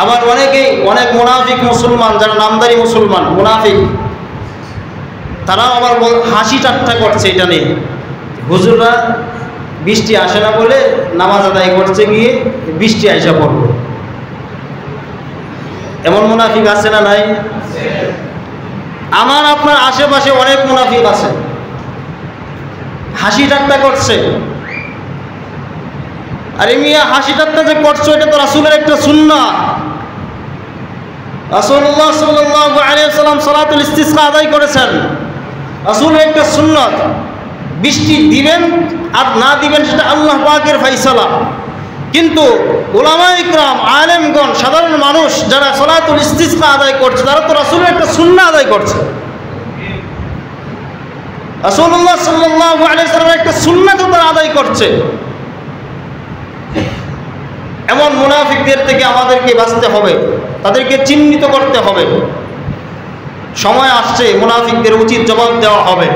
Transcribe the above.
আবার অনেক মুনাফিক মুসলমান, যারা নামদারি মুসলমান মুনাফিক, তারাও আবার হাসি ঠাট্টা করছে এটা নিয়ে। হুজুররা বৃষ্টি আসে না বলে নামাজ আদায় করছে গিয়ে বৃষ্টি আইসা পড়বে, এমন মুনাফিক আছে না নাই? আমার আপনার আশেপাশে অনেক মুনাফিক আছে, হাসি ঠাট্টা করছে। আরে মিয়া, হাসি ঠাট্টা যে করছো এটা তো রাসূলের একটা সুন্নাহ। রাসূলুল্লাহ সাল্লাল্লাহু আলাইহি ওয়াসাল্লাম সালাতুল ইস্তিসকা আদায় করেছেন, রাসূলের একটা সুন্নাত। বৃষ্টি দিবেন আর না দিবেন সেটা আল্লাহ পাকের ফয়সালা, কিন্তু উলামায়ে ইকরাম, আলেমগণ, সাধারণ মানুষ যারা সালাতুল ইস্তিসকা আদায় করছে তারা তো রাসূলের একটা সুন্নাহ আদায় করছে। রাসূলুল্লাহ সাল্লাল্লাহু আলাইহি ওয়াসাল্লামের একটা সুন্নাত তারা আদায় করছে। এমন মুনাফিকদের থেকে আমাদেরকে বাঁচতে হবে, তাদেরকে চিহ্নিত করতে হবে। সময় আসছে মুনাফিকদের উচিত জবাব দেওয়া হবে।